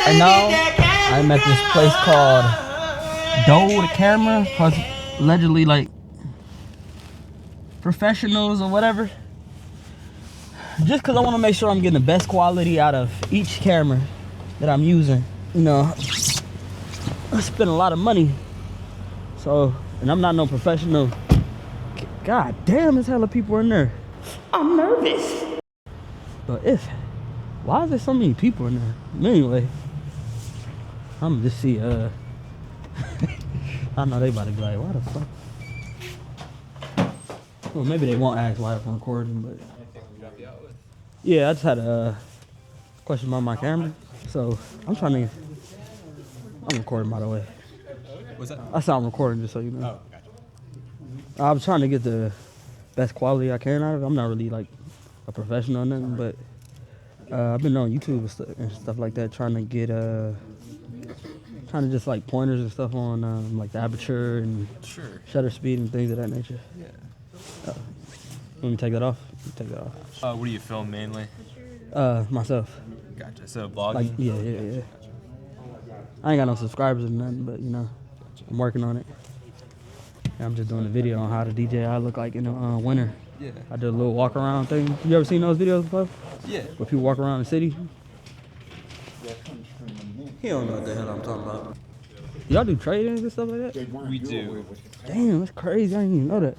And now I'm at this place called Dole the Camera, cause allegedly like professionals or whatever. Just cause I want to make sure I'm getting the best quality out of each camera that I'm using. You know, I spend a lot of money, so, and I'm not no professional. God damn, there's hella people in there. I'm nervous. But why is there so many people in there? Anyway, I'm gonna just see, I know they about to be like, why the fuck? Well, maybe they won't ask why I'm recording, but. Yeah, I just had a question about my camera. So, I'm recording by the way. What's that? I said I'm recording just so you know. Oh, gotcha. I'm trying to get the best quality I can out of it. I'm not really like a professional or nothing, but I've been on YouTube and stuff like that, trying to get trying to just like pointers and stuff on like the aperture and shutter speed and things of that nature. Yeah. Let me take that off. Take that off. What do you film mainly? Myself. Gotcha. So vlogging? Like, yeah. I ain't got no subscribers or nothing, but you know, I'm working on it. And I'm just doing a video on how the DJI look like in the winter. Yeah. I did a little walk around thing. You ever seen those videos before? Yeah. Where people walk around the city? He don't know what the hell I'm talking about. Y'all do trade-ins and stuff like that? We do. Damn, that's crazy. I didn't even know that.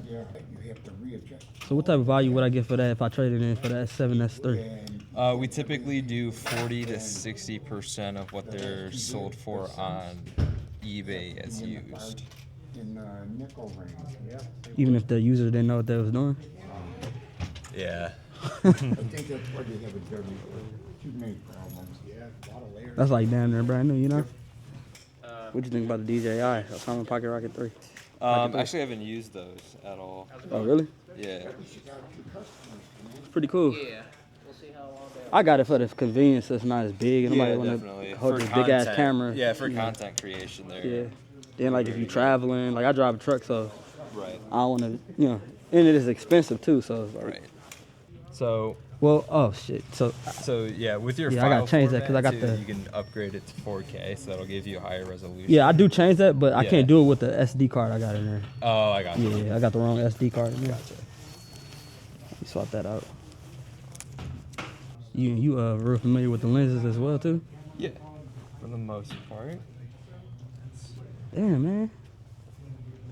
Yeah, you have to readjust. So what type of value would I get for that if I traded in for that 7S3? We typically do 40 to 60% of what they're sold for on eBay as used. In nickel range, yeah. Even if the user didn't know what they was doing? Yeah. I think that's why they have a dirty too many problems. Yeah, a lot of layers. That's like damn near brand new, you know? What do you think about the DJI, Atomic Pocket Rocket 3? Actually, I haven't used those at all. Oh, really? Yeah. It's pretty cool. Yeah. I got it for the convenience. It's not as big, and nobody want definitely. to hold For this big ass camera. Yeah, for content creation there. Yeah. Then like if you traveling, like I drive a truck, so Right. I don't want to, you know, and it is expensive too. So it's like, Right. So. Well, oh shit. So yeah, with your I file gotta change that because I got too, the. you can upgrade it to 4K, so that'll give you a higher resolution. Yeah, I do change that, but I Yeah. can't do it with the SD card I got in there. Oh, I got you. Yeah, I got the wrong SD card in there. Gotcha. You swap that out. You real familiar with the lenses as well too? Yeah, for the most part. Damn, man.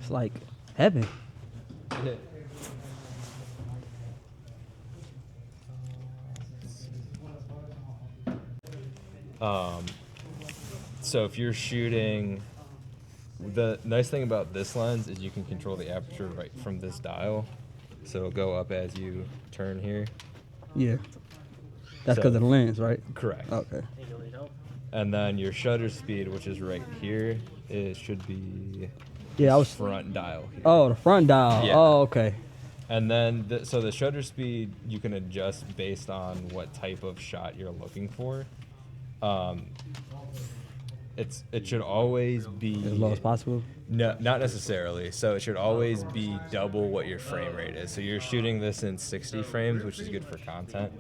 It's like heaven. Yeah. So if you're shooting, the nice thing about this lens is you can control the aperture right from this dial. So it'll go up as you turn here. Yeah. That's because of the lens, right? Correct. Okay. And then your shutter speed, which is right here, it should be front dial here. Oh, the front dial. Yeah. Oh, okay. And then, so the shutter speed you can adjust based on what type of shot you're looking for. It should always be As low as possible? No, not necessarily. So it should always be double what your frame rate is. So you're shooting this in 60 frames, which is good for content.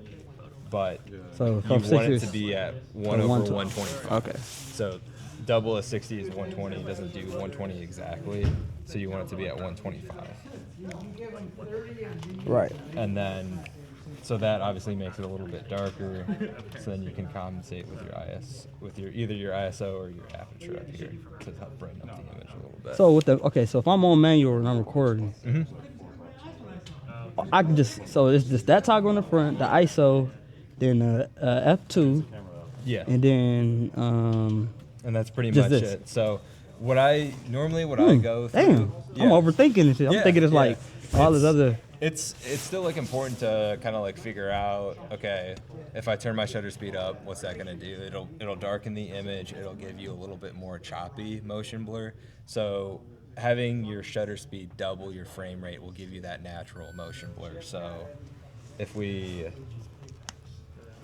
But So you want it to be at 1 over 125. Okay. So double a 60 is 120. It doesn't do 120 exactly. So you want it to be at 125. Right. And then, so that obviously makes it a little bit darker. So then you can compensate with your either your ISO or your aperture up here to help brighten up the image a little bit. So so if I'm on manual and I'm recording, I can so it's just that toggle in the front, the ISO, then F2, yeah, and then and that's pretty just much this. it. So I go through. Damn, Yeah. I'm overthinking this shit. I'm thinking it's like all this other. It's still like important to kind of like figure out, okay, if I turn my shutter speed up, what's that gonna do? It'll darken the image. It'll give you a little bit more choppy motion blur. So having your shutter speed double your frame rate will give you that natural motion blur. So if we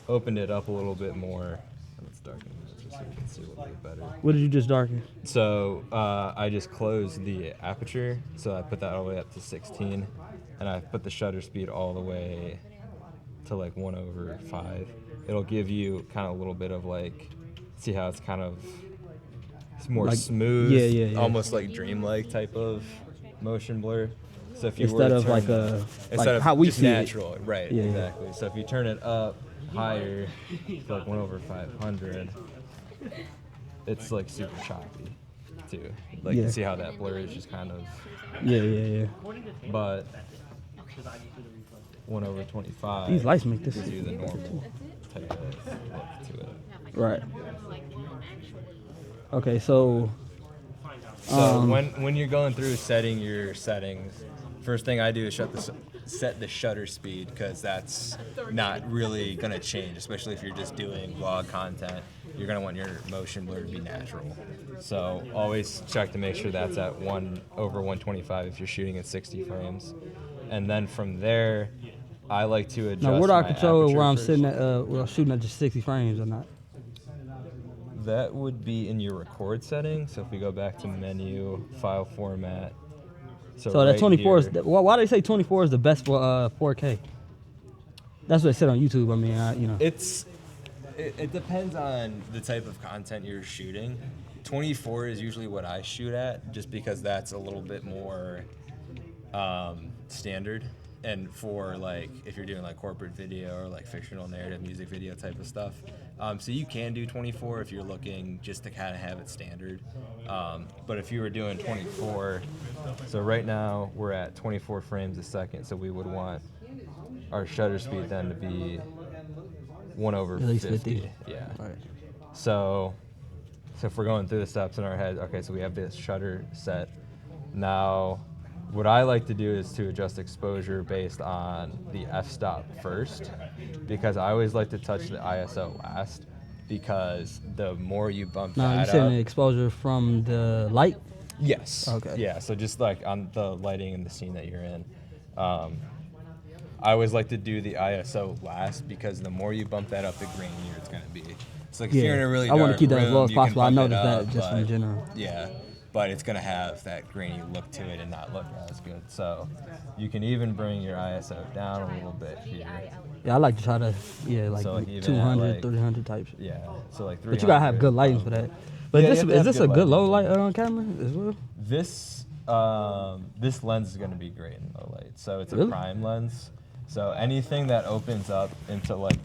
opened it up a little bit more, let's darken it just so you can see a little bit better. What did you just darken? So I just closed the aperture, so I put that all the way up to 16, and I put the shutter speed all the way to like 1/5. it'll give you kind of a little bit of like, see how it's kind of more Like, smooth, yeah. almost like dreamlike type of motion blur. So if you Instead were of to like turn like how we just see natural, right? Yeah, yeah. Exactly. So if you turn it up higher, to like 1/500, it's like super choppy too. Like Yeah. you see how that blur is just kind of. it. Yeah. But 1/25. These lights make this. gives you the normal type of look to it. Right. Okay, so. So when you're going through setting your settings, first thing I do is set the shutter speed, because that's not really gonna change, especially if you're just doing vlog content. You're gonna want your motion blur to be natural. So always check to make sure that's at 1/125 if you're shooting at 60 frames, and then from there, I like to adjust. Now, where do I my control aperture where I'm first. sitting at? Where I'm shooting at just 60 frames or not? That would be in your record setting. So if we go back to menu, file format. So right that 24 is. here- Why do they say 24 is the best for 4K? That's what they said on YouTube. I mean, you know. It depends on the type of content you're shooting. 24 is usually what I shoot at, just because that's a little bit more standard. And for like if you're doing like corporate video or like fictional narrative music video type of stuff, so you can do 24 if you're looking just to kind of have it standard. But if you were doing 24, so right now we're at 24 frames a second, so we would want our shutter speed then to be 1/50. At least 50. Yeah. Right. So if we're going through the steps in our head, okay, so we have this shutter set. Now, what I like to do is to adjust exposure based on the f-stop first, because I always like to touch the ISO last, because the more you bump Now, you that setting up. the exposure from the light? Yes. Okay. Yeah, so just like on the lighting and the scene that you're in. I always like to do the ISO last, because the more you bump that up, the grainier it's going to be. So like if you're in a really I want dark to keep that as room, low as you can possible. I bump it noticed that up, just in but- general. Yeah, but it's going to have that grainy look to it and not look as good. So you can even bring your ISO down a little bit here. Yeah, I like to try to, like So, like, even at, 200, like- 300 types. Yeah, so like 300. But you gotta have good lighting for that. But Yeah, this, you have to is have this good a good lighting. low light on camera as well? This lens is going to be great in low light. So it's a Really? prime lens. So anything that opens up into like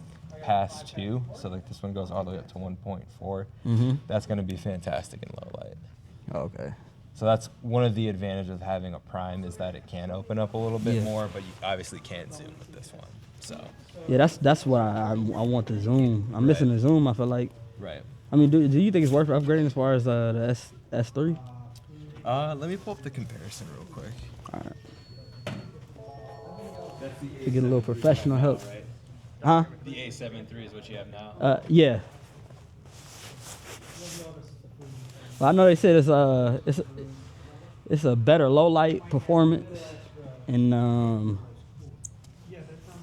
past 2, so like this one goes all the way up to 1.4, that's going to be fantastic in low light. Okay. So that's one of the advantages of having a prime, is that it can open up a little bit Yeah. more, but you obviously can't zoom with this one. So Yeah, that's what I want the zoom. I'm missing the zoom. I feel like. right. I mean, do you think it's worth upgrading as far as the S3? Let me pull up the comparison real quick. All right. To get a little professional help. Huh? The A7 III is what you have now. Yeah. Well, I know they said it's a better low light performance, and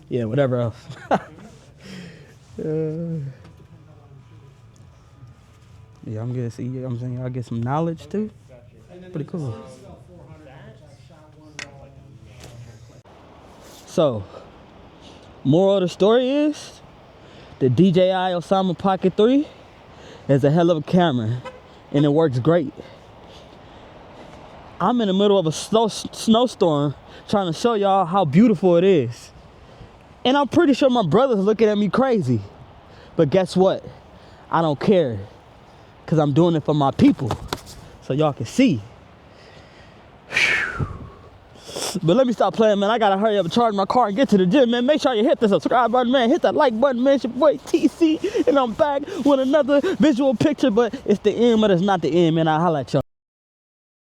yeah, whatever else. Yeah, I'm gonna see. I'm saying y'all get some knowledge too. Pretty cool. So, moral of the story is the DJI Osmo Pocket 3 is a hell of a camera, and it works great. I'm in the middle of a snowstorm trying to show y'all how beautiful it is. And I'm pretty sure my brother's looking at me crazy. But guess what? I don't care, because I'm doing it for my people, so y'all can see. But let me stop playing, man. I gotta hurry up and charge my car and get to the gym, man. Make sure you hit the subscribe button, man. Hit that like button, man. It's your boy TC, and I'm back with another visual picture. But it's the end, but it's not the end, man. I'll holla at y'all.